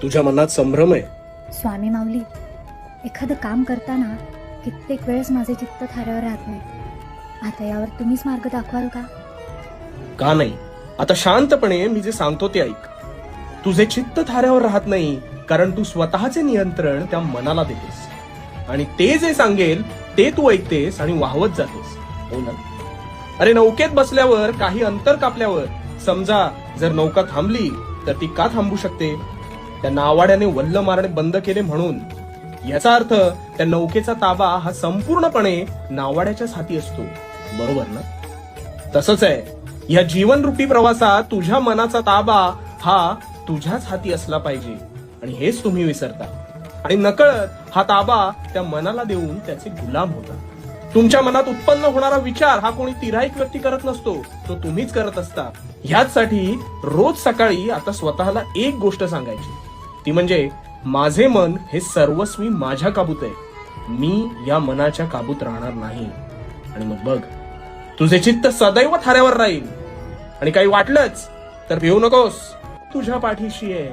तुझ्या मनात संभ्रम आहे. स्वामी माऊली, एखादं काम करताना कित्येक वेळेस माझे चित्त थाऱ्यावर राहत नाही. आता यावर तुम्हीच मार्ग दाखवाल का? का नाही? आता शांतपणे मी जे सांगतो ते ऐक. तुझे चित्त थाऱ्यावर राहत नाही कारण तू स्वतःचे नियंत्रण त्या मनाला देतेस आणि ते जे सांगेल ते तू ऐकतेस आणि वाहवत जातेस. हो ना? अरे नौकेत बसल्यावर काही अंतर कापल्यावर समजा जर नौका थांबली तर ती का थांबू शकते? त्या नावाड्याने वल्ल मारणे बंद केले म्हणून. याचा अर्थ त्या नौकेचा ताबा हा संपूर्णपणे नावाड्याच्याच हाती असतो. बरोबर ना? तसंच आहे या जीवनरूपी प्रवासात तुझ्या मनाचा ताबा हा तुझ्याच हाती असला पाहिजे आणि हेच तुम्ही विसरता आणि नकळत हा ताबा त्या मनाला देऊन त्याचे गुलाम होता. तुमच्या मनात उत्पन्न होणारा विचार हा कोणी तिर्हाईक व्यक्ती करत नसतो, तो तुम्हीच करत असता. ह्याचसाठी रोज सकाळी आता स्वतःला एक गोष्ट सांगायची, ती म्हणजे माझे मन हे सर्वस्वी माझ्या काबूत आहे. मी या मनाच्या काबूत राहणार नाही. आणि मग बघ तुझे चित्त सदैव थाऱ्यावर राहील आणि काही वाटलंच तर भिवू नकोस, तुझ्या पाठीशी आहे.